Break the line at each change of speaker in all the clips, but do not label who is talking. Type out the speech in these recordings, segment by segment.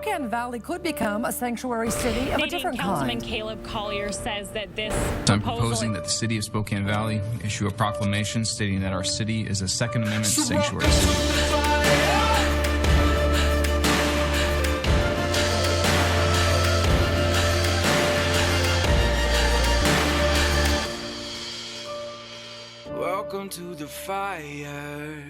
Spokane Valley could become a sanctuary city of a different
Councilman
kind.
Caleb Collier says that this
I'm proposing that the city of Spokane Valley issue a proclamation stating that our city is a Second Amendment sanctuary city.
Welcome to the fire.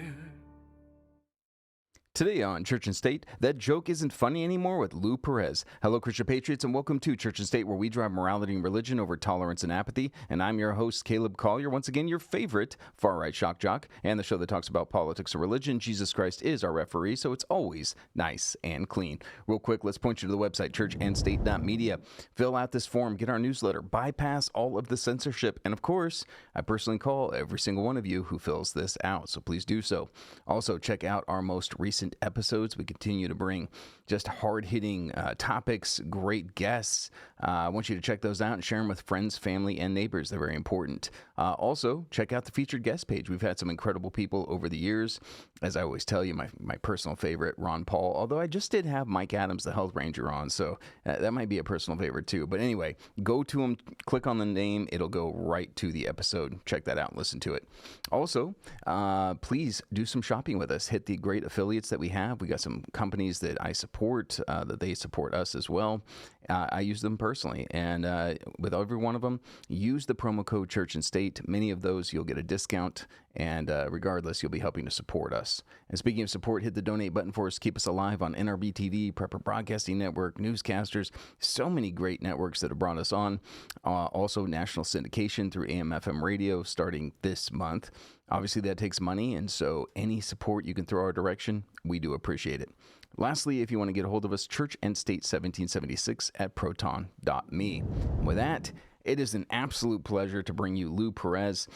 Today on Church and State, that joke isn't funny anymore with Lou Perez. Hello, Christian Patriots, and welcome to Church and State, where we drive morality and religion over tolerance and apathy. And I'm your host, Caleb Collier, once again, your favorite far-right shock jock, and the show that talks about politics and religion. Jesus Christ is our referee, so it's always nice and clean. Real quick, let's point you to the website, churchandstate.media. Fill out this form, get our newsletter, bypass all of the censorship, and of course, I personally call every single one of you who fills this out, so please do so. Also, check out our most recent episodes. We continue to bring just hard-hitting topics, great guests. I want you to check those out and share them with friends, family, and neighbors. They're very important. Also, check out the featured guest page. We've had some incredible people over the years. As I always tell you, my personal favorite, Ron Paul, although I just did have Mike Adams, the health ranger, on, so that might be a personal favorite too. But anyway, go to him, click on the name. It'll go right to the episode. Check that out and listen to it. Also, please do some shopping with us. Hit the great affiliates that we have. We got some companies that I support, that they support us as well. I use them personally, and with every one of them, use the promo code Church and State. Many of those you'll get a discount, and regardless, you'll be helping to support us. And speaking of support, hit the donate button for us. Keep us alive on NRBTV, Prepper Broadcasting Network, Newscasters. So many great networks that have brought us on. Also, national syndication through AM/FM radio starting this month. Obviously, that takes money, and so any support you can throw our direction, we do appreciate it. Lastly, if you want to get a hold of us, Church and State 1776 at proton.me. With that, it is an absolute pleasure to bring you Lou Perez.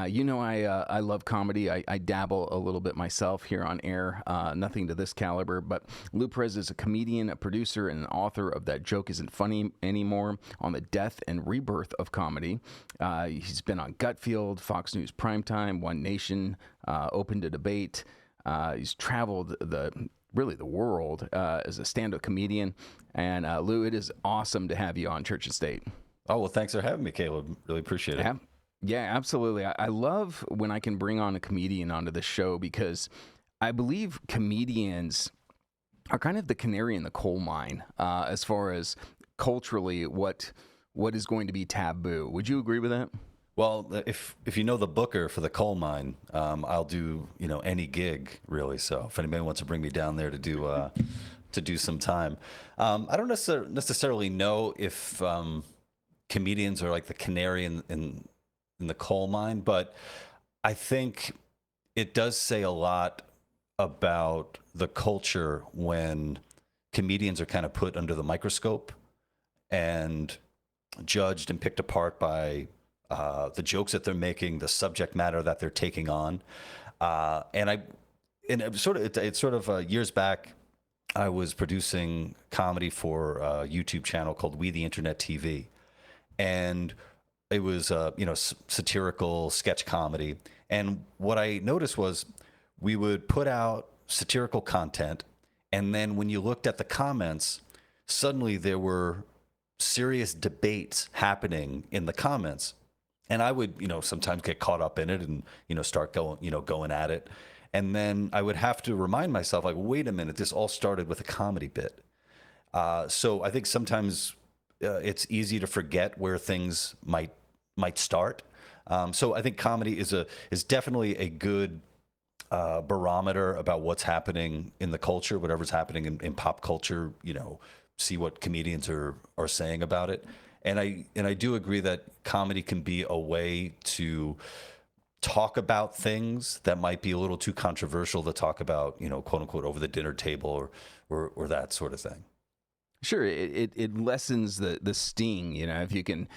You know I love comedy. I dabble a little bit myself here on air, nothing to this caliber, but Lou Perez is a comedian, a producer, and an author of That Joke Isn't Funny Anymore on the death and rebirth of comedy. He's been on Gutfield, Fox News Primetime, One Nation, Open to Debate. He's traveled the world as a stand-up comedian. And Lou, it is awesome to have you on Church and State.
Oh, well, thanks for having me, Caleb. Really appreciate it.
Yeah, absolutely. I love when I can bring on a comedian onto the show, because I believe comedians are kind of the canary in the coal mine as far as culturally what is going to be taboo. Would you agree with that?
Well, if you know the booker for the coal mine, I'll do any gig really. So if anybody wants to bring me down there to do some time, I don't necessarily know if comedians are like the canary in the coal mine, but I think it does say a lot about the culture when comedians are kind of put under the microscope and judged and picked apart by the jokes that they're making, the subject matter that they're taking on. Years back, I was producing comedy for a YouTube channel called We the Internet TV. And it was, satirical sketch comedy. And what I noticed was we would put out satirical content, and then when you looked at the comments, suddenly there were serious debates happening in the comments. And I would, sometimes get caught up in it and, start going at it. And then I would have to remind myself, like, wait a minute, this all started with a comedy bit. So I think sometimes it's easy to forget where things might start. So I think comedy is definitely a good barometer about what's happening in the culture, whatever's happening in pop culture. See what comedians are saying about it. And I do agree that comedy can be a way to talk about things that might be a little too controversial to talk about, quote unquote, over the dinner table or that sort of thing.
Sure, it lessens the sting, if you can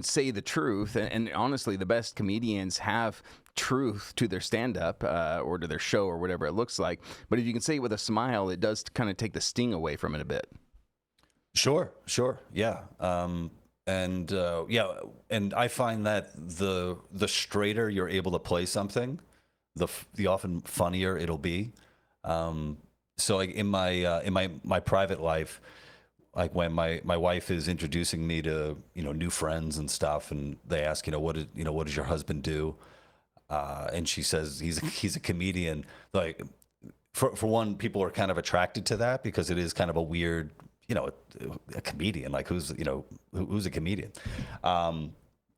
say the truth, and honestly, the best comedians have truth to their stand-up or to their show or whatever it looks like. But if you can say it with a smile, it does kind of take the sting away from it a bit. Sure,
yeah. And I find that the straighter you're able to play something, the often funnier it'll be. So like in my private life, like when my wife is introducing me to, new friends and stuff, and they ask, what does your husband do? And she says he's a comedian. Like for one, people are kind of attracted to that because it is kind of a weird, a comedian. Like who's a comedian?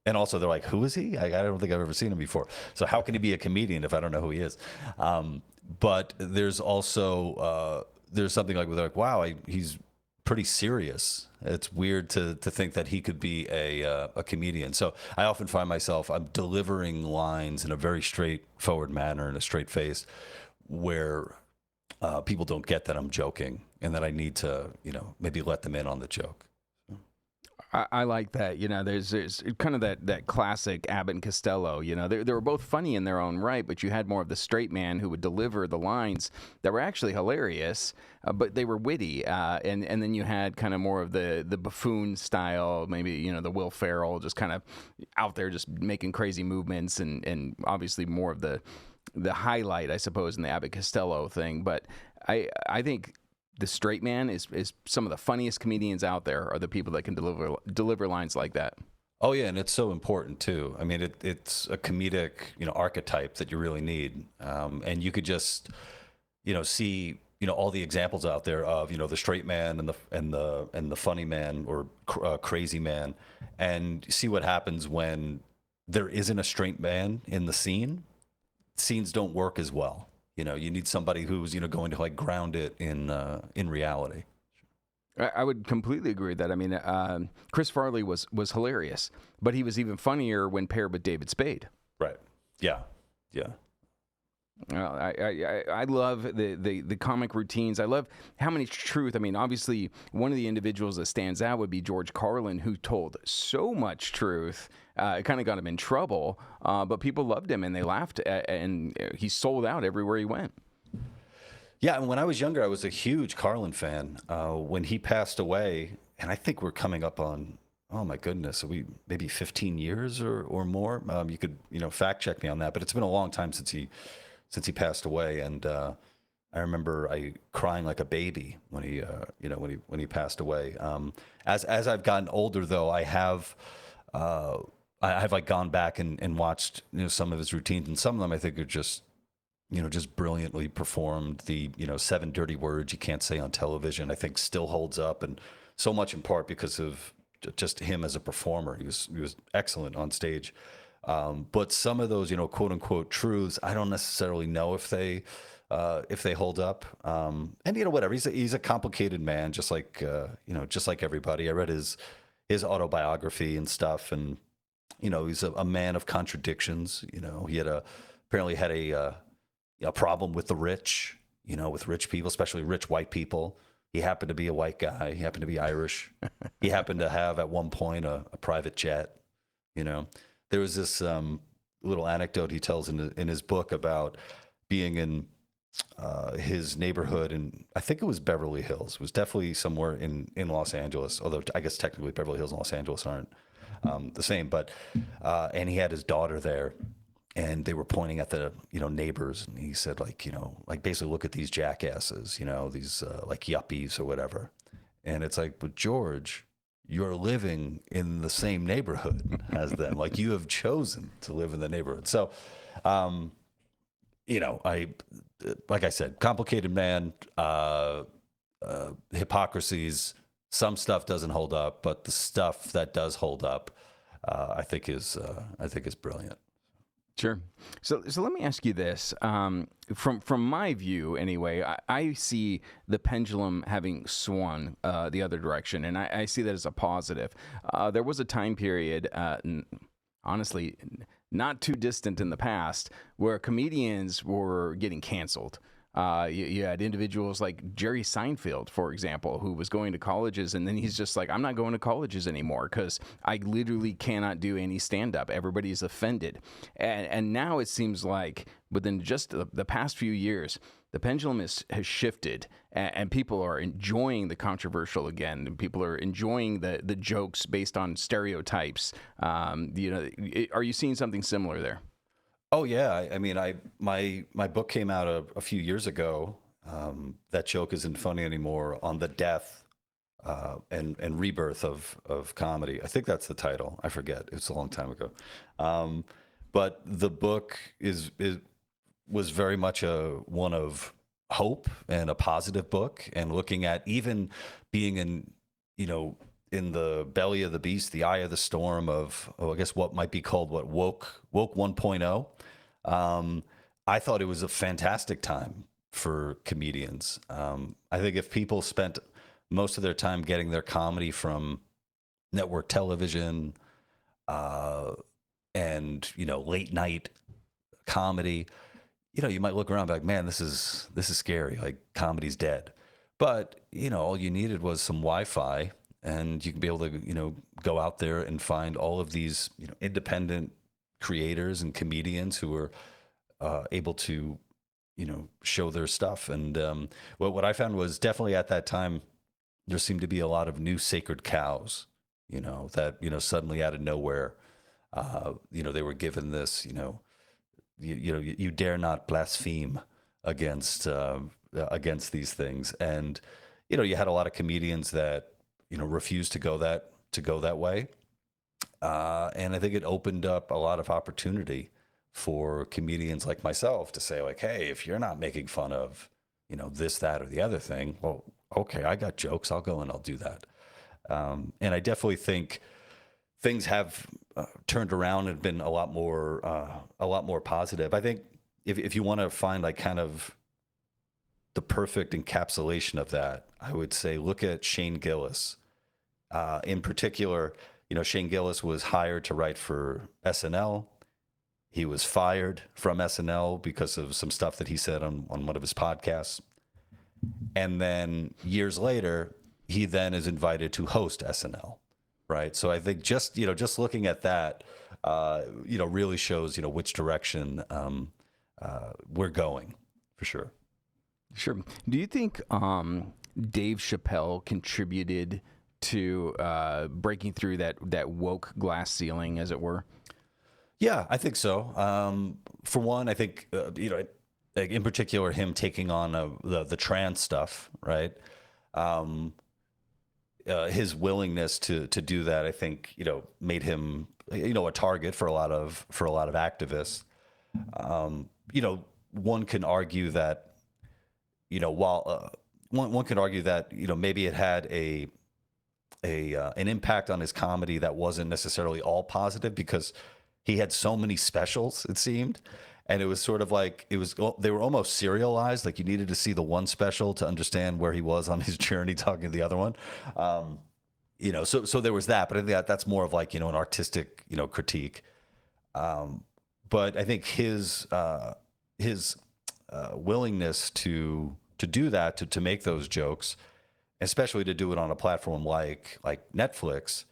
And also they're like, who is he? I don't think I've ever seen him before. So how can he be a comedian if I don't know who he is? But there's also there's something like, they're like, wow, he's pretty serious. It's weird to think that he could be a comedian. So I often find myself, I'm delivering lines in a very straightforward manner, in a straight face, where people don't get that I'm joking and that I need to, maybe let them in on the joke.
I like that. There's kind of that classic Abbott and Costello. They were both funny in their own right, but you had more of the straight man who would deliver the lines that were actually hilarious, but they were witty. And then you had kind of more of the buffoon style, maybe, the Will Ferrell, just kind of out there just making crazy movements, and obviously more of the highlight, I suppose, in the Abbott Costello thing. But I think the straight man is some of the funniest comedians out there are the people that can deliver lines like that.
Oh yeah, and it's so important too. I mean, it's a comedic archetype that you really need, and you could just see all the examples out there of the straight man and the funny man or crazy man, and see what happens when there isn't a straight man in the scene. Scenes don't work as well. You need somebody who's going to like ground it in reality.
I would completely agree with that. I mean, Chris Farley was hilarious, but he was even funnier when paired with David Spade.
Right. Yeah.
I love the comic routines. I love how many truth. I mean, obviously, one of the individuals that stands out would be George Carlin, who told so much truth. It kind of got him in trouble, but people loved him and they laughed, and he sold out everywhere he went.
Yeah, and when I was younger, I was a huge Carlin fan. When he passed away, and I think we're coming up on, oh my goodness, maybe 15 years or more. You could fact check me on that, but it's been a long time since he passed away, and I remember crying like a baby when he passed away. As I've gotten older, though, I have like gone back and watched some of his routines, and some of them I think are just brilliantly performed. The 7 dirty words you can't say on television, I think still holds up, and so much in part because of just him as a performer. He was excellent on stage. But some of those, quote unquote truths, I don't necessarily know if they hold up. And whatever. He's a complicated man, just like everybody. I read his autobiography and stuff, and he's a man of contradictions. He apparently had a problem with the rich, with rich people, especially rich white people. He happened to be a white guy. He happened to be Irish. He happened to have at one point a private jet. There was this little anecdote he tells in his book about being in his neighborhood, and I think it was Beverly Hills. It was definitely somewhere in Los Angeles, although I guess technically Beverly Hills and Los Angeles aren't the same. But and he had his daughter there, and they were pointing at the neighbors, and he said like basically look at these jackasses, these like yuppies or whatever. And it's like, but George, you're living in the same neighborhood as them. Like you have chosen to live in the neighborhood. So, like I said, complicated man, hypocrisies. Some stuff doesn't hold up, but the stuff that does hold up, I think is brilliant.
Sure. So let me ask you this. From my view, anyway, I see the pendulum having swung the other direction, and I see that as a positive. There was a time period, honestly, not too distant in the past, where comedians were getting canceled. You had individuals like Jerry Seinfeld, for example, who was going to colleges, and then he's just like, I'm not going to colleges anymore because I literally cannot do any stand-up. Everybody's offended. And now it seems like within just the past few years, the pendulum has shifted, and people are enjoying the controversial again. And people are enjoying the jokes based on stereotypes. Are you seeing something similar there?
Oh yeah, I mean, my book came out a few years ago, That Joke Isn't Funny Anymore, on the death and rebirth of comedy. I think that's the title. I forget. It's a long time ago. But the book was very much one of hope and a positive book, and looking at even being in the belly of the beast, the eye of the storm of, I guess what might be called woke 1.0. I thought it was a fantastic time for comedians. I think if people spent most of their time getting their comedy from network television and late night comedy, you might look around and be like, man, this is scary. Like, comedy's dead. But all you needed was some Wi-Fi, and you can be able to go out there and find all of these independent creators and comedians who are able to show their stuff. And what I found was, definitely at that time, there seemed to be a lot of new sacred cows, that suddenly out of nowhere, they were given this, you dare not blaspheme against these things. And you had a lot of comedians that refused to go that way, and I think it opened up a lot of opportunity for comedians like myself to say, like, hey, if you're not making fun of this, that, or the other thing, well, okay, I got jokes, I'll go and I'll do that. And I definitely think things have turned around and been a lot more positive. I think if you want to find like kind of the perfect encapsulation of that, I would say look at Shane Gillis. In particular, Shane Gillis was hired to write for SNL. He was fired from SNL because of some stuff that he said on one of his podcasts. And then years later, he then is invited to host SNL. Right. So I think just looking at that, really shows, which direction we're going, for sure.
Sure. Do you think Dave Chappelle contributed to breaking through that woke glass ceiling, as it were?
Yeah, I think so. For one, I think, like in particular, him taking on the trans stuff, right? His willingness to do that, I think, made him, a target for a lot of activists. One can argue that, while one can argue that, maybe it had an impact on his comedy that wasn't necessarily all positive, because he had so many specials, it seemed. And it was sort of like, they were almost serialized. Like, you needed to see the one special to understand where he was on his journey talking to the other one. So there was that, but I think that's more of like, an artistic, critique. But I think his willingness to do that, to make those jokes, especially to do it on a platform like Netflix,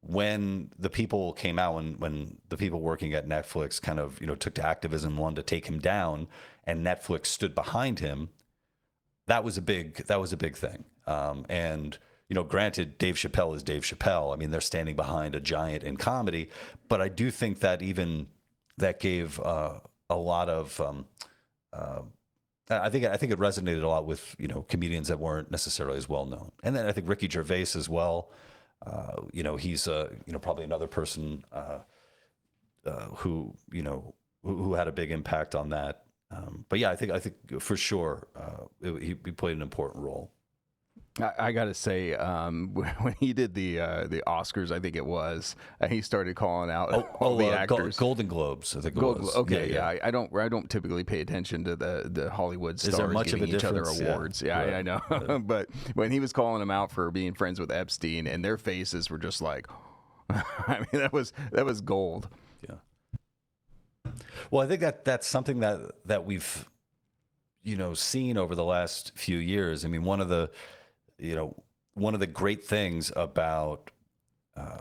when the people came out, when the people working at Netflix kind of, took to activism, wanted to take him down, and Netflix stood behind him, that was a big thing. And, granted, Dave Chappelle is Dave Chappelle. I mean, they're standing behind a giant in comedy, but I do think that even that gave a lot of, I think it resonated a lot with, comedians that weren't necessarily as well known. And then I think Ricky Gervais as well. He's probably another person who had a big impact on that. But yeah, I think for sure he played an important role.
I got to say, when he did the Oscars, I think it was, he started calling out all the actors.
Golden Globes, I think it was.
Okay, yeah. I don't typically pay attention to the Hollywood stars giving each other awards. Yeah, right. I know. Yeah. But when he was calling them out for being friends with Epstein, and their faces were just like, I mean, that was gold.
Yeah. Well, I think that's something that we've seen over the last few years. I mean, one of the great things about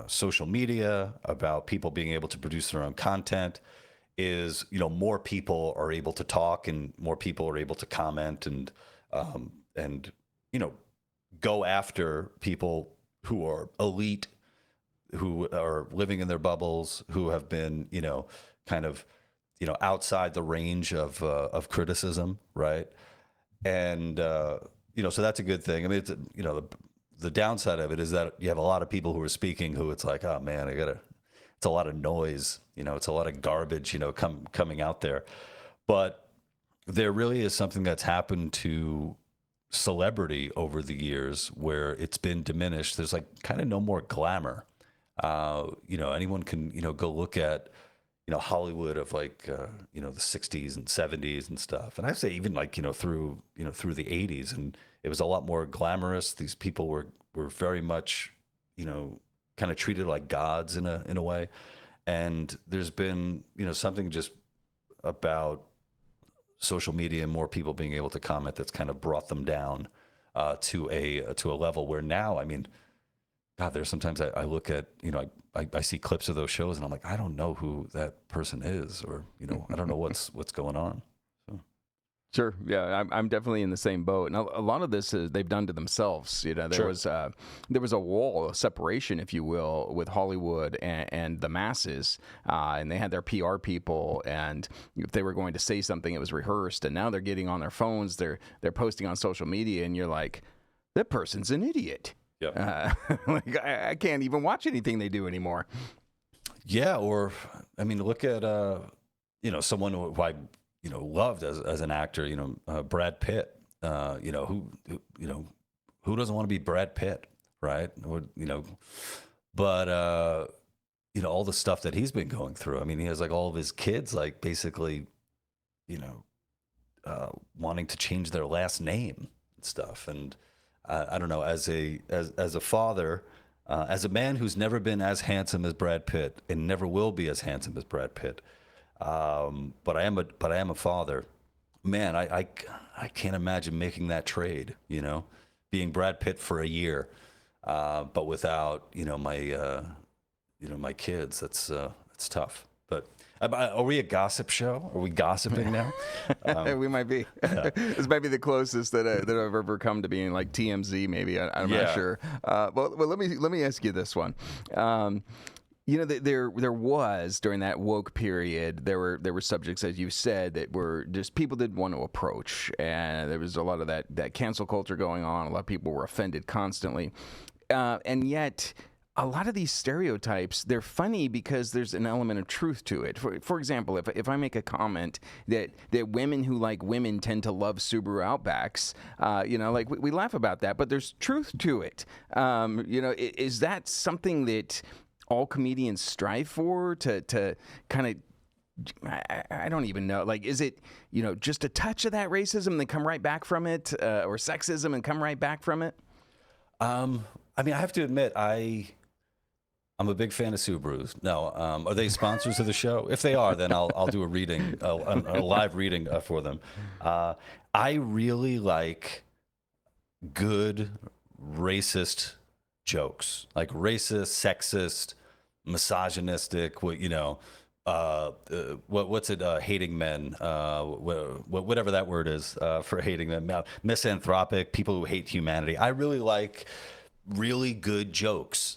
social media, about people being able to produce their own content, is more people are able to talk, and more people are able to comment, and go after people who are elite, who are living in their bubbles, who have been kind of outside the range of criticism, right? And so that's a good thing. I mean, it's the downside of it is that you have a lot of people who are speaking who it's like, oh man, it's a lot of noise, it's a lot of garbage, coming out there. But there really is something that's happened to celebrity over the years where it's been diminished. There's like kind of no more glamour. Anyone can, go look at, Hollywood of like, the 60s and 70s and stuff. And I say even like, through the 80s, and it was a lot more glamorous. These people were very much, kind of treated like gods in a way. And there's been, something just about social media and more people being able to comment that's kind of brought them down to a level where now, I mean, God, there's sometimes I look at, I see clips of those shows and I'm like, I don't know who that person is, or, I don't know what's going on. So.
Sure. Yeah, I'm definitely in the same boat. And a lot of this they've done to themselves. There was a wall of separation, if you will, with Hollywood and the masses. And they had their PR people, and if they were going to say something, it was rehearsed. And now they're getting on their phones, they're posting on social media, and you're like, that person's an idiot.
Yep.
Like I can't even watch anything they do anymore. Yeah,
or I mean, look at someone who I loved as an actor, Brad Pitt. Who doesn't want to be Brad Pitt, right? But all the stuff that he's been going through. I mean, he has like all of his kids, like basically, wanting to change their last name and stuff, and. I don't know, as a father, as a man who's never been as handsome as Brad Pitt and never will be as handsome as Brad Pitt, but I am a father. Man, I can't imagine making that trade. Being Brad Pitt for a year, but without my kids. That's tough. But are we a gossip show? Are we gossiping now?
We might be. Yeah. This might be the closest that I've ever come to being like TMZ. Maybe I'm not sure. Well, let me ask you this one. There was during that woke period, there were subjects, as you said, that were just people didn't want to approach, and there was a lot of that cancel culture going on. A lot of people were offended constantly, and yet. A lot of these stereotypes, they're funny because there's an element of truth to it. For example, if I make a comment that women who like women tend to love Subaru Outbacks, like we laugh about that, but there's truth to it. Is that something that all comedians strive for to kind of, I don't even know. Like, is it, just a touch of that racism and then come right back from it, or sexism and come right back from it?
I mean, I have to admit, I'm a big fan of Subarus. No, are they sponsors of the show? If they are, then I'll do a reading, a live reading for them. I really like good racist jokes, like racist, sexist, misogynistic. What's it? Hating men, whatever that word is for hating them. Misanthropic, people who hate humanity. I really like really good jokes.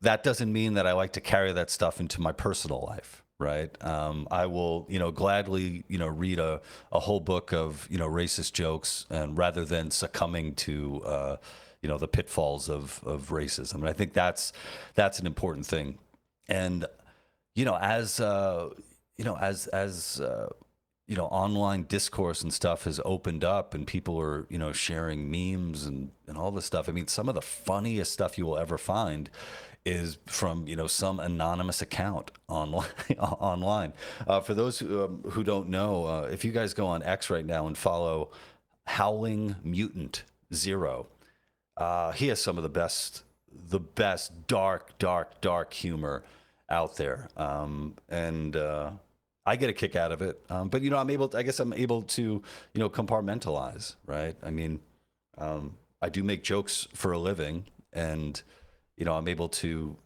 That doesn't mean that I like to carry that stuff into my personal life, right? I will, gladly, read a whole book of, racist jokes, and rather than succumbing to, the pitfalls of racism. And I think that's an important thing. And, as online discourse and stuff has opened up, and people are, sharing memes and all this stuff. I mean, some of the funniest stuff you will ever find is from, some anonymous account online. For those who don't know, if you guys go on X right now and follow Howling Mutant Zero, he has some of the best dark humor out there. And I get a kick out of it. But, I'm able to compartmentalize, right? I mean, I do make jokes for a living, and, I'm able to,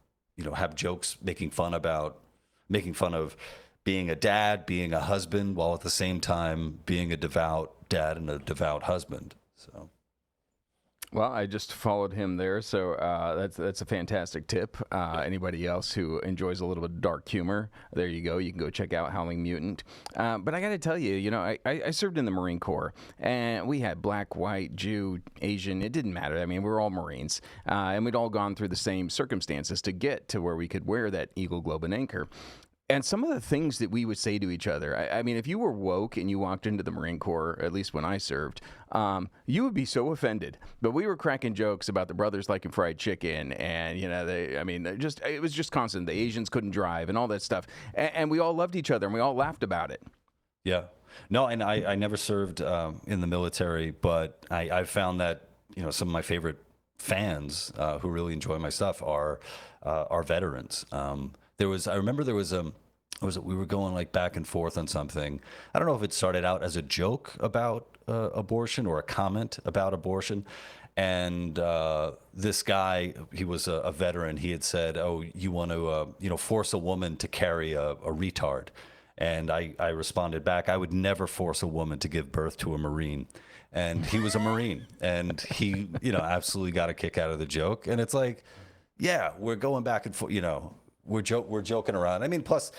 have jokes making fun of being a dad, being a husband, while at the same time being a devout dad and a devout husband. So.
Well, I just followed him there, so that's a fantastic tip. Anybody else who enjoys a little bit of dark humor, there you go. You can go check out Howling Mutant. But I got to tell you, I served in the Marine Corps, and we had black, white, Jew, Asian. It didn't matter. I mean, we were all Marines, and we'd all gone through the same circumstances to get to where we could wear that Eagle, Globe, and Anchor. And some of the things that we would say to each other, I mean, if you were woke and you walked into the Marine Corps, at least when I served, you would be so offended. But we were cracking jokes about the brothers liking fried chicken, and it was just constant. The Asians couldn't drive, and all that stuff, and we all loved each other, and we all laughed about it.
Yeah, no, and I never served in the military, but I found that some of my favorite fans who really enjoy my stuff are veterans. I remember we were going like back and forth on something. I don't know if it started out as a joke about abortion or a comment about abortion. And this guy, he was a veteran. He had said, "Oh, you want to, force a woman to carry a retard?" And I responded back, "I would never force a woman to give birth to a Marine." And he was a Marine, and he, absolutely got a kick out of the joke. And it's like, yeah, we're going back and forth, we're joking around. I mean, plus,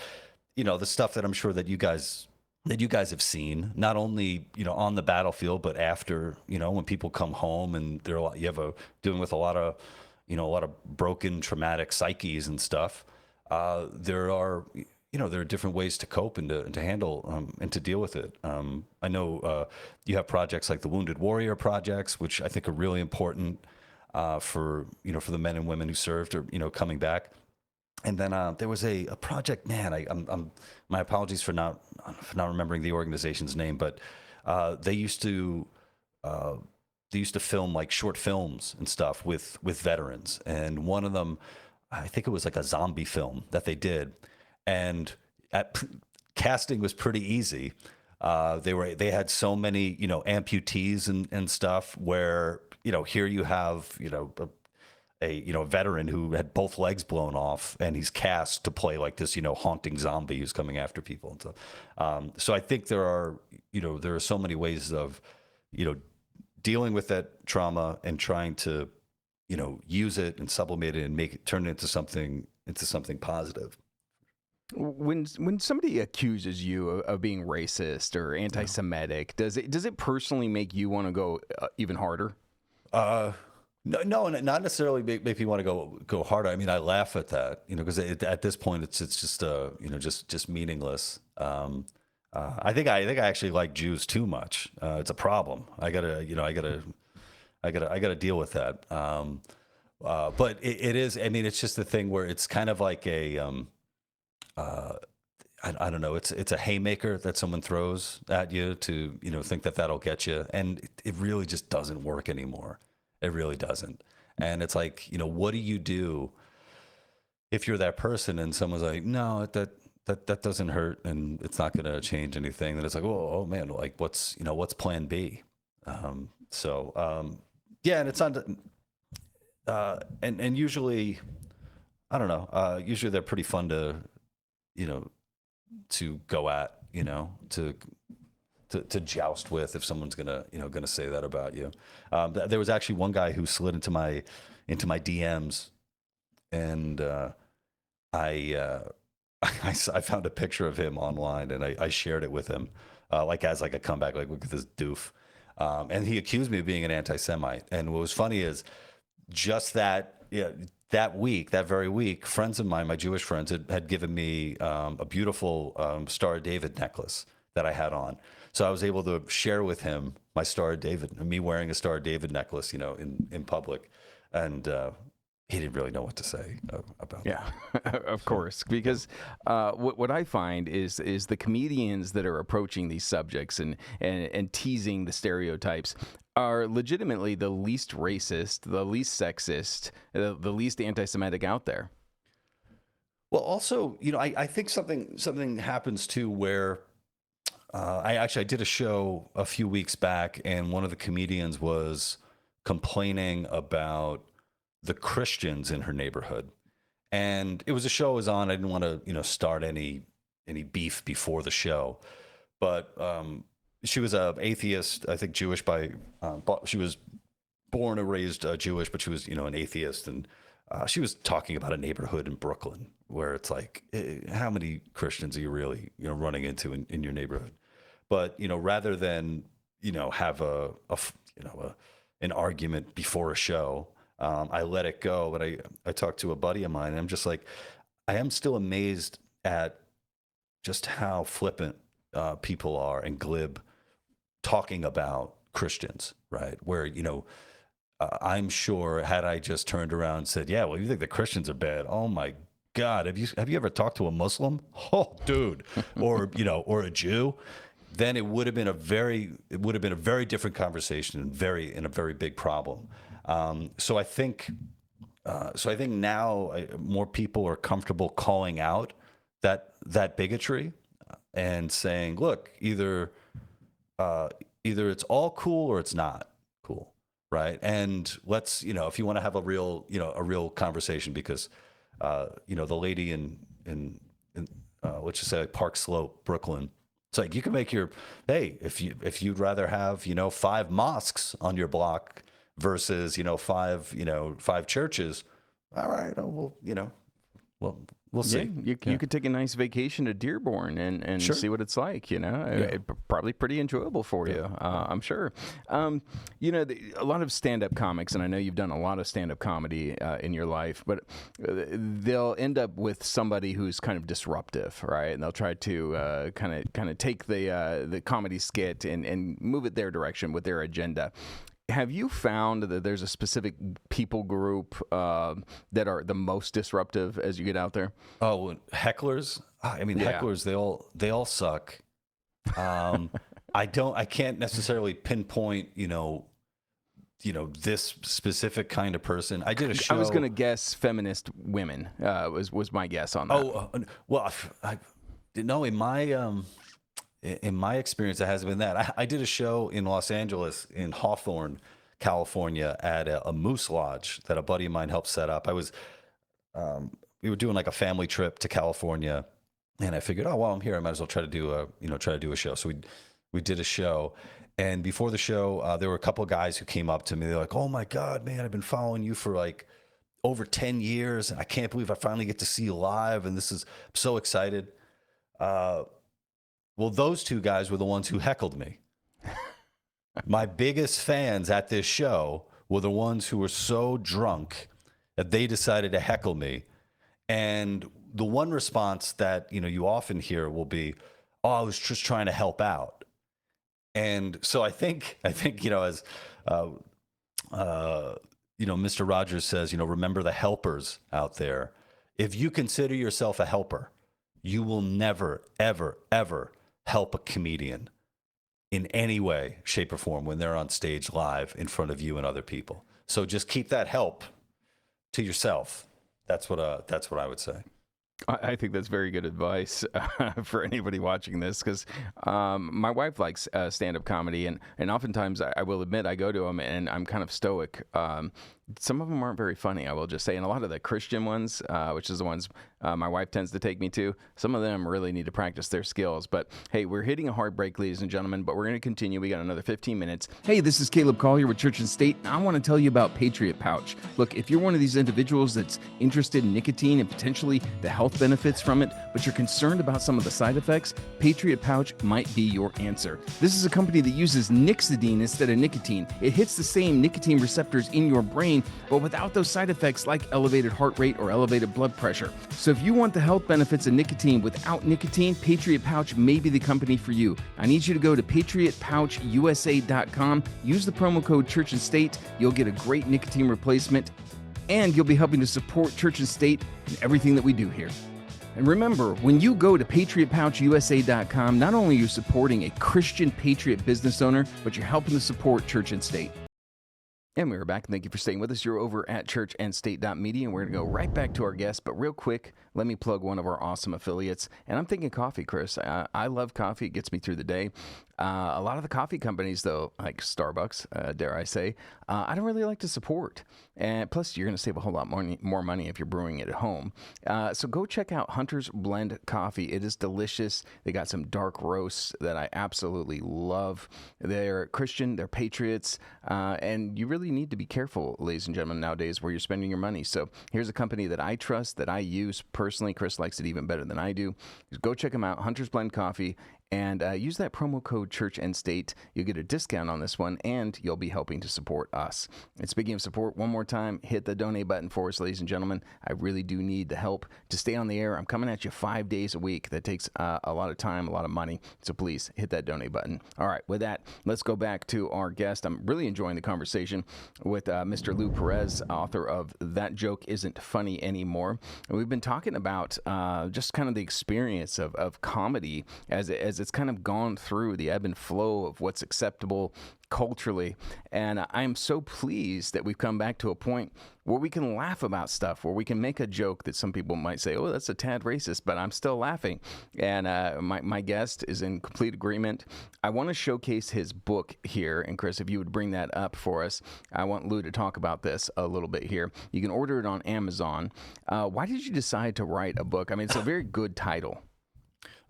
the stuff that I'm sure that you guys have seen, not only on the battlefield, but after, when people come home and dealing with a lot of broken, traumatic psyches and stuff. There are different ways to cope and to handle and to deal with it. I know you have projects like the Wounded Warrior projects, which I think are really important for the men and women who served or coming back. And then there was a project. Man, I'm my apologies for not remembering the organization's name, but they used to film like short films and stuff with veterans. And one of them, I think it was like a zombie film that they did, and casting was pretty easy. They had so many amputees and stuff where here you have a veteran who had both legs blown off, and he's cast to play like this, haunting zombie who's coming after people and stuff. So I think there are so many ways of, dealing with that trauma and trying to, use it and sublimate it and turn it into something positive.
When somebody accuses you of being racist or anti-Semitic, does it personally make you want to go even harder?
No, not necessarily make me want to go harder. I mean, I laugh at that, because at this point it's just just meaningless. I think I actually like Jews too much. It's a problem. I gotta deal with that. But it is. I mean, it's just the thing where it's kind of like a I don't know. It's a haymaker that someone throws at you to think that that'll get you, and it really just doesn't work anymore. It really doesn't. And it's like, what do you do if you're that person and someone's like, no, that doesn't hurt and it's not going to change anything? Then it's like, oh man, like what's plan B? Yeah, and it's not, and usually, I don't know, usually they're pretty fun to go at, to joust with if someone's gonna say that about you. There was actually one guy who slid into my DMs, and I found a picture of him online, and I shared it with him, as a comeback, like, look at this doof, and he accused me of being an anti-Semite. And what was funny is just that very week, friends of mine, my Jewish friends, had given me a beautiful Star of David necklace that I had on. So I was able to share with him my Star of David, me wearing a Star of David necklace, in public. And he didn't really know what to say about that.
Yeah, of course. Because what I find is the comedians that are approaching these subjects and teasing the stereotypes are legitimately the least racist, the least sexist, the least anti-Semitic out there.
Well, also, I think something happens too where I did a show a few weeks back, and one of the comedians was complaining about the Christians in her neighborhood. And it was a show I was on. I didn't want to, start any beef before the show, but she was a atheist, I think Jewish but she was born and raised Jewish, but she was, an atheist, and she was talking about a neighborhood in Brooklyn where it's like, how many Christians are you really, running into in your neighborhood? But rather than have an argument before a show, I let it go. But I talked to a buddy of mine, and I'm just like, I am still amazed at just how flippant people are and glib talking about Christians, right? Where, I'm sure had I just turned around and said, yeah, well, you think the Christians are bad? Oh my God. Have you ever talked to a Muslim? Oh, dude. Or, or a Jew? Then it would have been a very different conversation and a very big problem. So I think now more people are comfortable calling out that bigotry and saying, look, either it's all cool or it's not cool, right? And let's, if you want to have a real conversation, because the lady in let's just say like Park Slope, Brooklyn, it's like you can make if you'd rather have 5 mosques on your block versus 5 churches, all right, we'll see.
Yeah, you could take a nice vacation to Dearborn and
Sure.
see what it's like. It probably pretty enjoyable for you. I'm sure. A lot of stand-up comics, and I know you've done a lot of stand-up comedy in your life, but they'll end up with somebody who's kind of disruptive, right? And they'll try to kind of take the comedy skit and move it their direction with their agenda. Have you found that there's a specific people group that are the most disruptive as you get out there?
Oh, hecklers. I mean,
Yeah.
hecklers, they all suck. I can't necessarily pinpoint, this specific kind of person. I did a show.
I was going to guess feminist women was my guess on that.
Oh, well, in my experience, it hasn't been that. I did a show in Los Angeles, in Hawthorne, California, at a moose lodge that a buddy of mine helped set up. We were doing like a family trip to California, and I figured, oh well, I'm here, I might as well try to do a show. So we did a show, and before the show, there were a couple of guys who came up to me. They're like, "Oh my God, man, I've been following you for like over 10 years, and I can't believe I finally get to see you live, and I'm so excited." Well, those 2 guys were the ones who heckled me. My biggest fans at this show were the ones who were so drunk that they decided to heckle me. And the one response that, you often hear will be, "Oh, I was just trying to help out." And so I think, as Mr. Rogers says, remember the helpers out there. If you consider yourself a helper, you will never, ever, ever help a comedian in any way, shape, or form when they're on stage live in front of you and other people. So just keep that help to yourself. That's what I would say.
I think that's very good advice for anybody watching this, because my wife likes stand-up comedy, and oftentimes I will admit I go to them and I'm kind of stoic. Some of them aren't very funny, I will just say, and a lot of the Christian ones, which is the ones my wife tends to take me to, some of them really need to practice their skills. But hey, we're hitting a hard break, ladies and gentlemen, but we're going to continue. We got another 15 minutes. Hey, this is Caleb Collier with Church and State, and I want to tell you about Patriot Pouch. Look, if you're one of these individuals that's interested in nicotine and potentially the health benefits from it, but you're concerned about some of the side effects, Patriot Pouch might be your answer. This is a company that uses nixidine instead of nicotine. It hits the same nicotine receptors in your brain, but without those side effects like elevated heart rate or elevated blood pressure. So if you want the health benefits of nicotine without nicotine, Patriot Pouch may be the company for you. I need you to go to patriotpouchusa.com, use the promo code Church and State. You'll get a great nicotine replacement, and you'll be helping to support Church and State and everything that we do here. And remember, when you go to patriotpouchusa.com, not only are you supporting a Christian patriot business owner, but you're helping to support Church and State. And we're back. Thank you for staying with us. You're over at churchandstate.media, and we're going to go right back to our guest. But real quick, let me plug one of our awesome affiliates. And I'm thinking coffee, Chris. I love coffee. It gets me through the day. A lot of the coffee companies, though, like Starbucks, dare I say, I don't really like to support. And plus, you're going to save a whole lot more money if you're brewing it at home. So go check out Hunter's Blend Coffee. It is delicious. They got some dark roasts that I absolutely love. They're Christian, they're patriots, and you really need to be careful, ladies and gentlemen, nowadays where you're spending your money. So here's a company that I trust, that I use personally. Chris likes it even better than I do. Go check them out, Hunter's Blend Coffee. And use that promo code Church and State. You'll get a discount on this one, and you'll be helping to support us. And speaking of support, one more time, hit the donate button for us, ladies and gentlemen. I really do need the help to stay on the air. I'm coming at you 5 days a week. That takes a lot of time, a lot of money. So please hit that donate button. All right, with that, let's go back to our guest. I'm really enjoying the conversation with Mr. Lou Perez, author of That Joke Isn't Funny Anymore. And we've been talking about just kind of the experience of comedy as it's kind of gone through the ebb and flow of what's acceptable culturally. And I'm so pleased that we've come back to a point where we can laugh about stuff, where we can make a joke that some people might say, oh, that's a tad racist, but I'm still laughing. And my guest is in complete agreement. I want to showcase his book here. And Chris, if you would bring that up for us, I want Lou to talk about this a little bit here. You can order it on Amazon. Why did you decide to write a book? I mean, it's a very good title.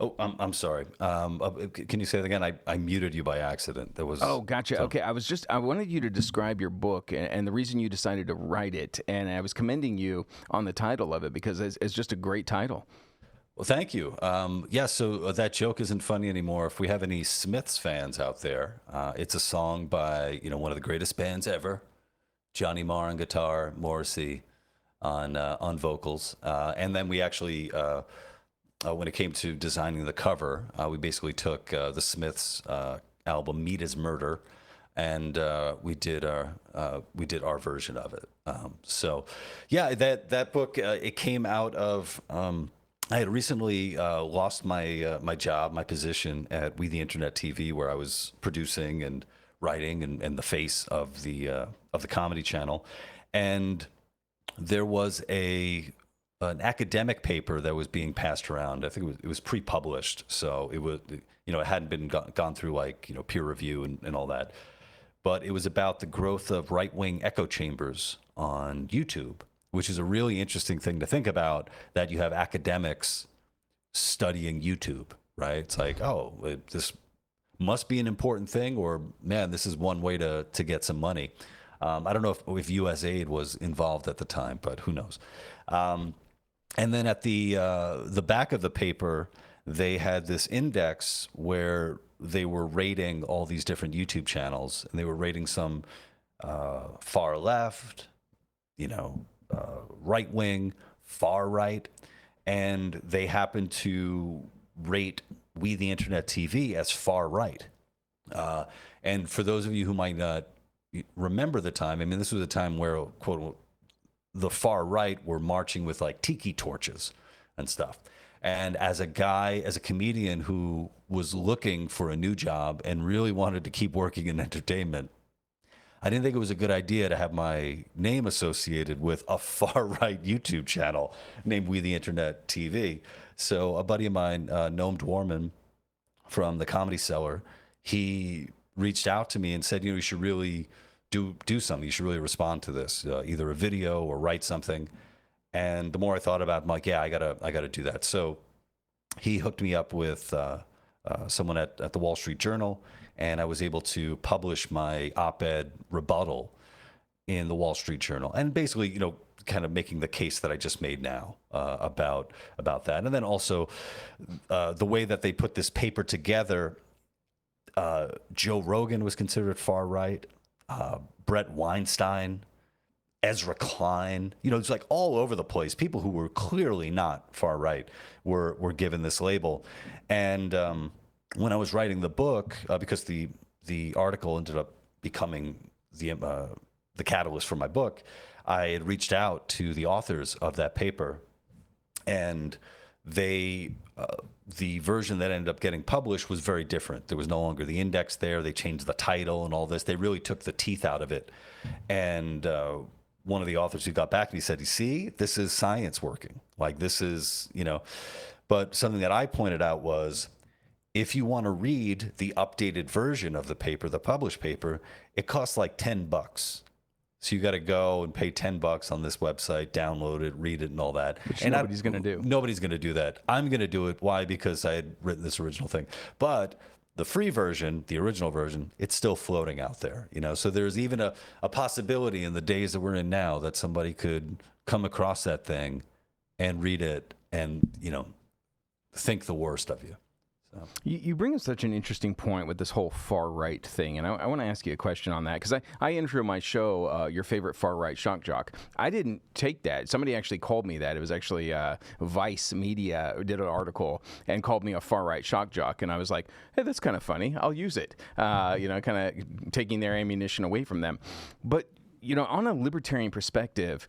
Oh, I'm sorry. Can you say that again? I muted you by accident. There was.
Oh, gotcha. So. Okay, I wanted you to describe your book and the reason you decided to write it, and I was commending you on the title of it because it's just a great title.
Well, thank you. So That Joke Isn't Funny Anymore. If we have any Smiths fans out there, it's a song by one of the greatest bands ever, Johnny Marr on guitar, Morrissey on vocals, and then we actually. When it came to designing the cover, we basically took the Smiths album "Meat Is Murder," and we did our version of it. That book it came out of. I had recently lost my job, my position at We the Internet TV, where I was producing and writing and the face of the comedy channel, and there was an academic paper that was being passed around. I think it was pre-published, so it was it hadn't been gone through like peer review and all that. But it was about the growth of right-wing echo chambers on YouTube, which is a really interesting thing to think about. That you have academics studying YouTube, right? It's like, this must be an important thing, or man, this is one way to get some money. I don't know if USAID was involved at the time, but who knows. And then at the back of the paper, they had this index where they were rating all these different YouTube channels, and they were rating some far left, right wing, far right, and they happened to rate We the Internet TV as far right. And for those of you who might not remember the time, I mean, this was a time where, quote, the far right were marching with like tiki torches and stuff. And as a comedian who was looking for a new job and really wanted to keep working in entertainment, I didn't think it was a good idea to have my name associated with a far right YouTube channel named We the Internet TV. So a buddy of mine, Noam Dwarman from the Comedy Cellar, he reached out to me and said, you should really do something. You should really respond to this, either a video or write something. And the more I thought about it, I'm like, yeah, I gotta do that. So he hooked me up with someone at the Wall Street Journal, and I was able to publish my op-ed rebuttal in the Wall Street Journal, and basically, kind of making the case that I just made now about that. And then also the way that they put this paper together. Joe Rogan was considered far right. Brett Weinstein, Ezra Klein, it's like all over the place. People who were clearly not far right were given this label. And when I was writing the book, because the article ended up becoming the catalyst for my book, I had reached out to the authors of that paper, and they the version that ended up getting published was very different. There was no longer the index there. They changed the title and all this. They really took the teeth out of it. And one of the authors who got back to me said, you see, this is science working. Like this is, But something that I pointed out was If you want to read the updated version of the paper, the published paper, it costs like $10. So you got to go and pay $10 on this website, download it, read it, and all that.
Which
and
nobody's going to do.
Nobody's going to do that. I'm going to do it. Why? Because I had written this original thing. But the free version, the original version, it's still floating out there. So there's even a possibility in the days that we're in now that somebody could come across that thing and read it and, think the worst of you. So.
You bring up such an interesting point with this whole far-right thing, and I want to ask you a question on that, because I intro my show, Your Favorite Far-Right Shock Jock. I didn't take that. Somebody actually called me that. It was actually Vice Media did an article and called me a far-right shock jock, and I was like, hey, that's kind of funny. I'll use it, kind of taking their ammunition away from them. But, on a libertarian perspective,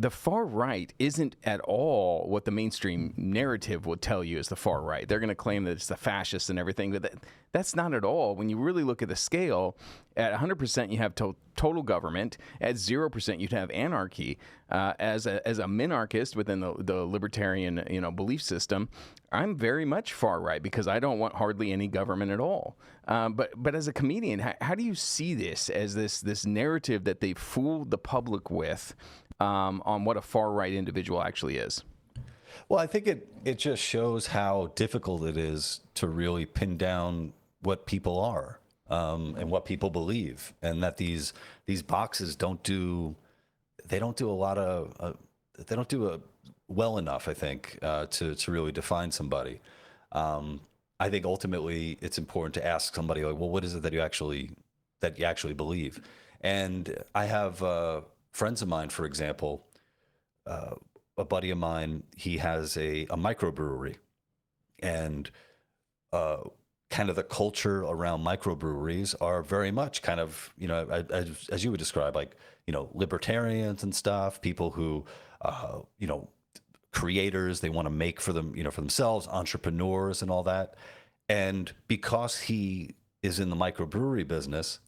the far right isn't at all what the mainstream narrative will tell you is the far right. They're going to claim that it's the fascists and everything, but that's not at all. When you really look at the scale, at 100% you have total government. At 0% you'd have anarchy. As a minarchist within the libertarian belief system, I'm very much far right because I don't want hardly any government at all. But as a comedian, how do you see this as this narrative that they've fooled the public with? On what a far-right individual actually is?
Well, I think it just shows how difficult it is to really pin down what people are and what people believe, and that these boxes don't do well enough, I think, to really define somebody. I think ultimately it's important to ask somebody like, well, what is it that you actually believe? And I have friends of mine, for example, a buddy of mine, he has a microbrewery, and kind of the culture around microbreweries are very much kind of, as you would describe, like, libertarians and stuff, people who, creators, they want to make for them, for themselves, entrepreneurs and all that. And because he is in the microbrewery business,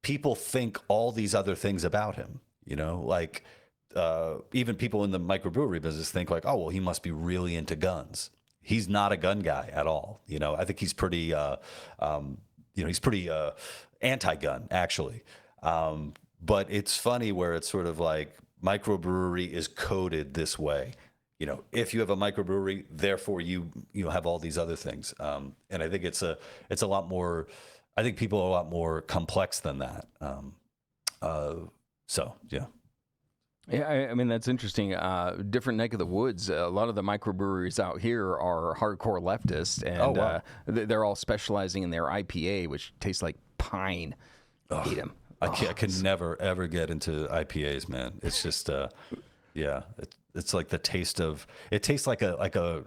people think all these other things about him, like even people in the microbrewery business think like, oh, well, he must be really into guns. He's not a gun guy at all. I think he's pretty, he's pretty anti-gun, actually. But it's funny where it's sort of like microbrewery is coded this way. If you have a microbrewery, therefore you have all these other things. And I think it's a lot more. I think people are a lot more complex than that. So, yeah.
Yeah, I mean, that's interesting. Different neck of the woods. A lot of the microbreweries out here are hardcore leftists, and they're all specializing in their IPA, which tastes like pine. Eat them.
I can never, ever get into IPAs, man. It's just, it's like the taste of, it tastes like a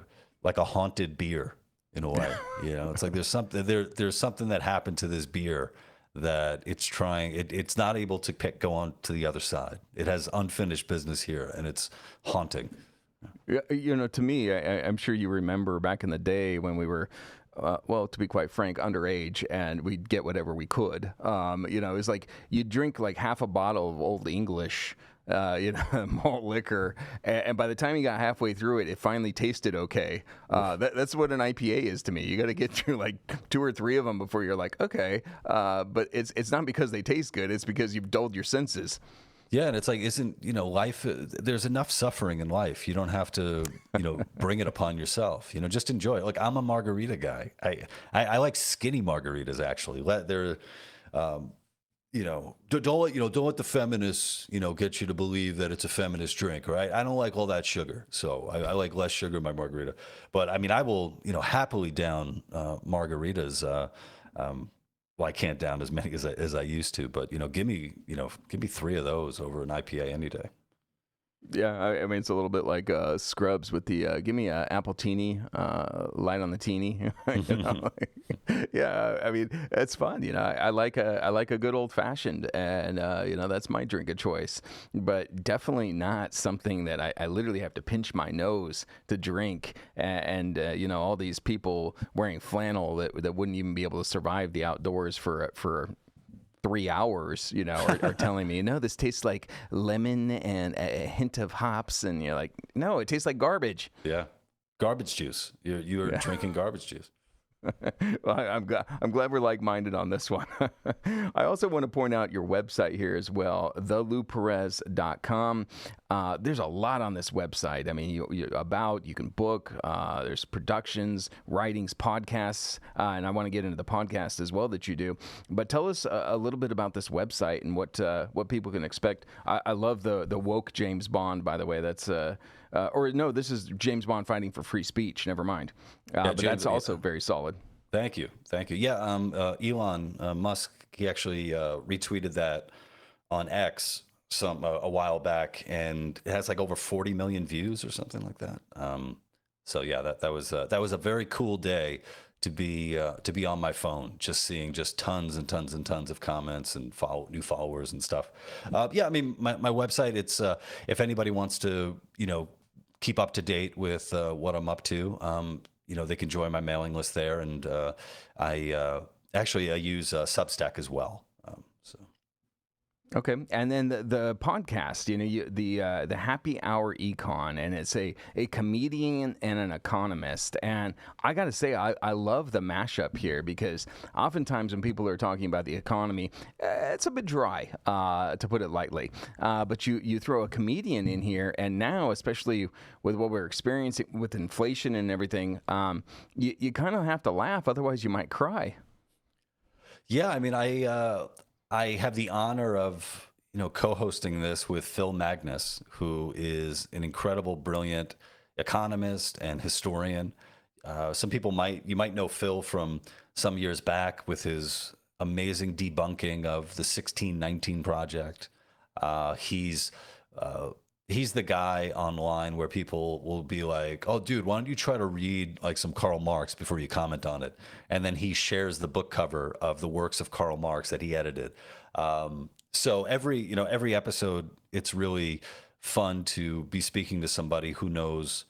haunted beer. In a way, it's like there's something that happened to this beer that it's not able to go on to the other side. It has unfinished business here, and it's haunting.
Yeah, to me, I'm sure you remember back in the day when we were, to be quite frank, underage, and we'd get whatever we could. It was like you'd drink like half a bottle of Old English. Malt liquor, and by the time you got halfway through it, it finally tasted okay. That's what an IPA is to me. You got to get through like 2 or 3 of them before you're like, okay. But it's not because they taste good; it's because you've dulled your senses.
Yeah, and it's like, life? There's enough suffering in life. You don't have to, bring it upon yourself. Just enjoy it. Like, I'm a margarita guy. I like skinny margaritas actually. They're don't let the feminists, get you to believe that it's a feminist drink, right? I don't like all that sugar, so I like less sugar in my margarita. But I mean, I will, happily down margaritas. Well, I can't down as many as I used to, but give me 3 of those over an IPA any day.
Yeah, I mean, it's a little bit like Scrubs with the give me a apple teeny, light on the teeny. Yeah, I mean, it's fun. I like a good old fashioned, and that's my drink of choice. But definitely not something that I literally have to pinch my nose to drink. And all these people wearing flannel that wouldn't even be able to survive the outdoors for 3 hours, are telling me, no, this tastes like lemon and a hint of hops. And you're like, no, it tastes like garbage.
Yeah. Garbage juice. You're drinking garbage juice.
Well, I'm glad we're like-minded on this one. I also want to point out your website here as well, thelouperez.com. There's a lot on this website. I mean, you can book, there's productions, writings, podcasts, and I want to get into the podcast as well that you do. But tell us a little bit about this website and what people can expect. I love the woke James Bond, by the way. That's or no, this is James Bond fighting for free speech. Never mind. But
James,
that's also very solid.
Thank you. Yeah, Elon Musk, he actually retweeted that on X a while back, and it has like over 40 million views or something like that. So yeah, that was a very cool day to be on my phone, just seeing just tons and tons and tons of comments and new followers and stuff. Yeah, I mean, my website, it's if anybody wants to, keep up to date with what I'm up to, they can join my mailing list there. And I use Substack as well.
Okay, and then the podcast, the Happy Hour Econ, and it's a comedian and an economist, and I got to say, I love the mashup here, because oftentimes when people are talking about the economy, it's a bit dry, to put it lightly, but you throw a comedian in here, and now, especially with what we're experiencing with inflation and everything, you kind of have to laugh, otherwise you might cry.
Yeah, I mean, I have the honor of, co-hosting this with Phil Magnus, who is an incredible, brilliant economist and historian. Some people you might know Phil from some years back with his amazing debunking of the 1619 Project. He's the guy online where people will be like, "Oh, dude, why don't you try to read like some Karl Marx before you comment on it?" And then he shares the book cover of the works of Karl Marx that he edited. So every episode, it's really fun to be speaking to somebody who knows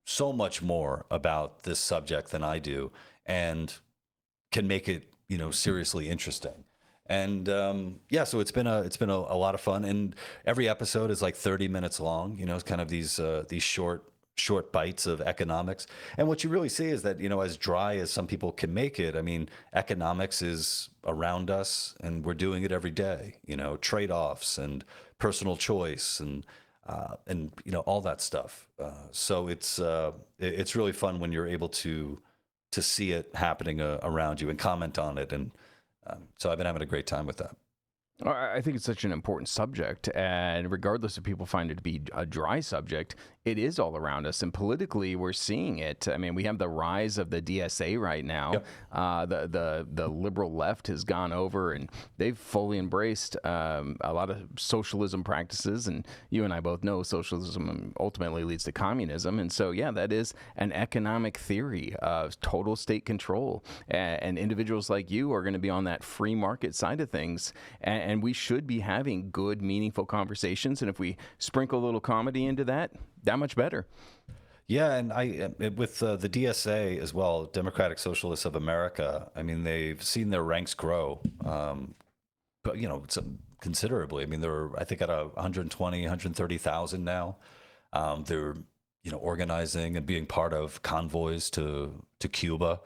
so much more about this subject than I do, and can make it, seriously interesting. And so it's been a lot of fun, and every episode is like 30 minutes long. It's kind of these short bites of economics. And what you really see is that, as dry as some people can make it, I mean, economics is around us, and we're doing it every day. Trade-offs and personal choice and all that stuff. So it's really fun when you're able to see it happening around you and comment on it. And so I've been having a great time with that.
I think it's such an important subject, and regardless if people find it to be a dry subject, it is all around us, and politically we're seeing it. I mean, we have the rise of the DSA right now. Yep. The liberal left has gone over, and they've fully embraced a lot of socialism practices, and you and I both know socialism ultimately leads to communism, and so yeah, that is an economic theory of total state control, and individuals like you are going to be on that free market side of things, and we should be having good, meaningful conversations. And if we sprinkle a little comedy into that much better.
Yeah, and with the DSA as well, Democratic Socialists of America, I mean, they've seen their ranks grow, but considerably. I mean, they're, I think, at 120, 130,000 now. They're organizing and being part of convoys to Cuba.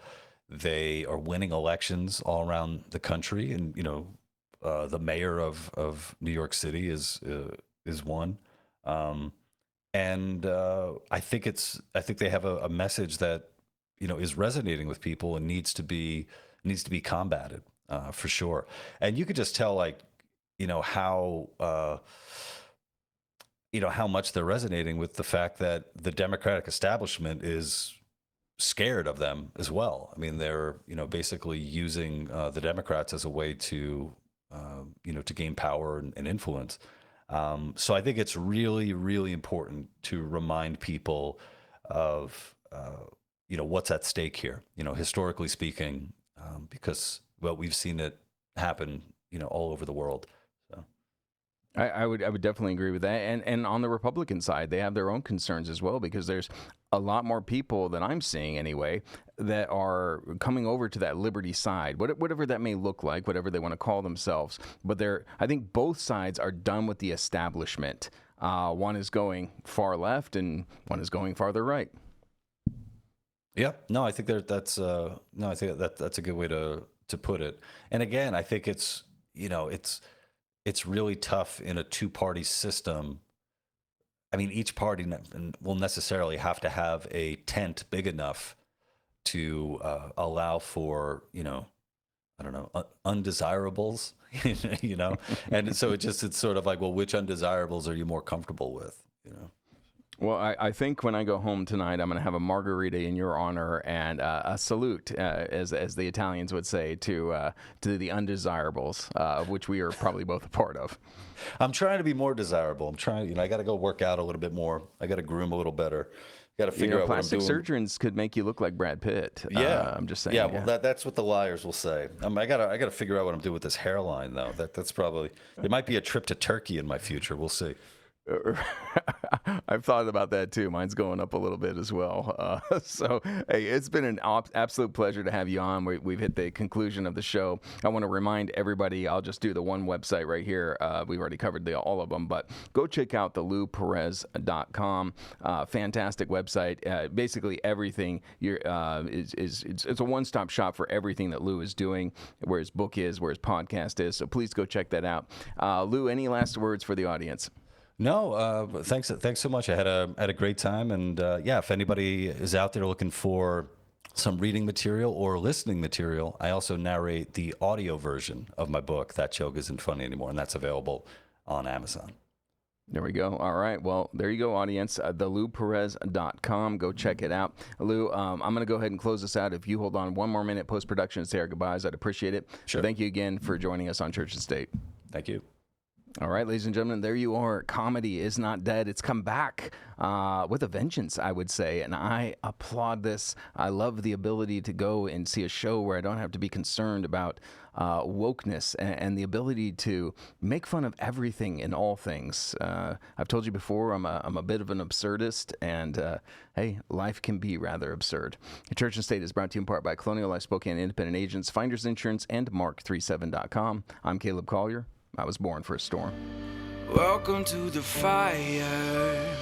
They are winning elections all around the country, and the mayor of New York City is one. And I think they have a message that is resonating with people and needs to be combated for sure. And you could just tell how much they're resonating with the fact that the Democratic establishment is scared of them as well. I mean, they're basically using the Democrats as a way to gain power and influence. So I think it's really, really important to remind people of, what's at stake here, historically speaking, because, well, we've seen it happen, all over the world. So
I would definitely agree with that. And on the Republican side, they have their own concerns as well, because there's a lot more people that I'm seeing anyway that are coming over to that liberty side, whatever that may look like, whatever they want to call themselves. But I think both sides are done with the establishment. One is going far left and one is going farther right.
Yeah, no, I think I think that's a good way to put it. And again, I think it's really tough in a two-party system. I mean, each party will necessarily have to have a tent big enough to allow for, I don't know, undesirables, and so it's sort of like, well, which undesirables are you more comfortable with,
Well, I think when I go home tonight, I'm going to have a margarita in your honor and a salute, as the Italians would say, to the undesirables, of which we are probably both a part of.
I'm trying to be more desirable. I'm trying, I got to go work out a little bit more. I got to groom a little better. Got to figure out what I'm
plastic
doing.
surgeons could make you look like Brad Pitt.
Yeah,
I'm just saying.
Yeah, well, that's what the liars will say. I gotta figure out what I'm doing with this hairline, though. That's probably, it might be a trip to Turkey in my future. We'll see.
I've thought about that too. Mine's going up a little bit as well. So, hey, it's been an absolute pleasure to have you on. We've hit the conclusion of the show. I want to remind everybody, I'll just do the one website right here. We've already covered all of them, but go check out the LouPerez.com. Fantastic website. Basically everything it's a one-stop shop for everything that Lou is doing, where his book is, where his podcast is. So please go check that out. Lou, any last words for the audience?
No, thanks so much. I had a great time, and if anybody is out there looking for some reading material or listening material, I also narrate the audio version of my book, That Joke Isn't Funny Anymore, and that's available on Amazon.
There we go. All right. Well, there you go, audience. TheLouPerez.com. Go check it out. Lou, I'm going to go ahead and close this out. If you hold on one more minute post-production and say our goodbyes, I'd appreciate it.
Sure.
Thank you again for joining us on Church and State.
Thank you.
All right, ladies and gentlemen, there you are. Comedy is not dead. It's come back with a vengeance, I would say, and I applaud this. I love the ability to go and see a show where I don't have to be concerned about wokeness and the ability to make fun of everything and all things. I've told you before, I'm a bit of an absurdist, and hey, life can be rather absurd. Church and State is brought to you in part by Colonial Life Spokane Independent Agents, Finders Insurance, and Mark37.com. I'm Caleb Collier. I was born for a storm.
Welcome to the fire.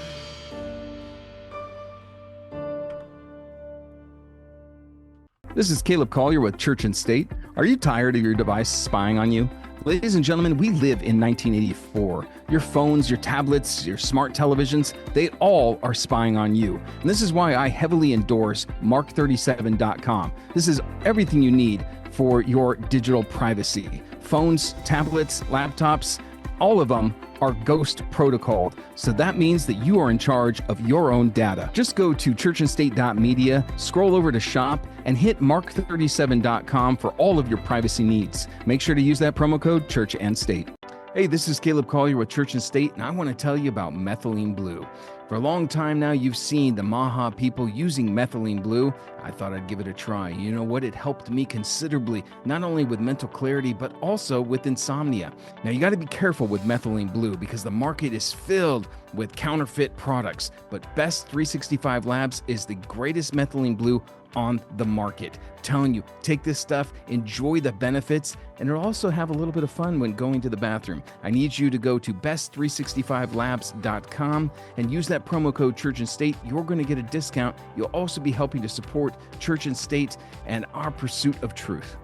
This is Caleb Collier with Church and State. Are you tired of your device spying on you? Ladies and gentlemen, we live in 1984. Your phones, your tablets, your smart televisions, they all are spying on you. And this is why I heavily endorse Mark37.com. This is everything you need for your digital privacy. Phones, tablets, laptops, all of them are ghost protocoled. So that means that you are in charge of your own data. Just go to churchandstate.media, scroll over to shop, and hit mark37.com for all of your privacy needs. Make sure to use that promo code Church and State. Hey, this is Caleb Collier with Church and State, and I want to tell you about methylene blue. For a long time now, you've seen the Maha people using methylene blue. I thought I'd give it a try. You know what? It helped me considerably, not only with mental clarity, but also with insomnia. Now, you got to be careful with methylene blue because the market is filled with counterfeit products. But Best 365 Labs is the greatest methylene blue on the market. I'm telling you, take this stuff, enjoy the benefits, and it'll also have a little bit of fun when going to the bathroom. I need you to go to best365labs.com and use that promo code Church and State. You're going to get a discount. You'll also be helping to support Church and State and our pursuit of truth.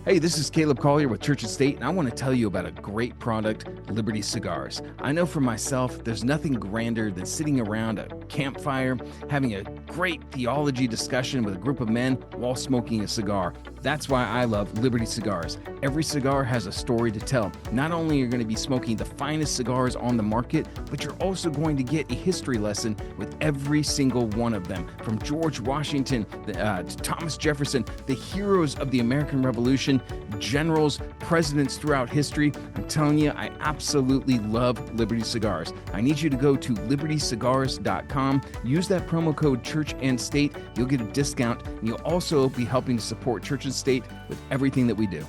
Hey, this is Caleb Collier with Church and State, and I want to tell you about a great product, Liberty Cigars. I know for myself, there's nothing grander than sitting around a campfire, having a great theology discussion with a group of men while smoking a cigar. That's why I love Liberty Cigars. Every cigar has a story to tell. Not only are you going to be smoking the finest cigars on the market, but you're also going to get a history lesson with every single one of them. From George Washington to Thomas Jefferson, the heroes of the American Revolution, generals, presidents throughout history. I'm telling you, I absolutely love Liberty Cigars. I need you to go to libertycigars.com. Use that promo code Church and State. You'll get a discount, and you'll also be helping to support Church and State with everything that we do.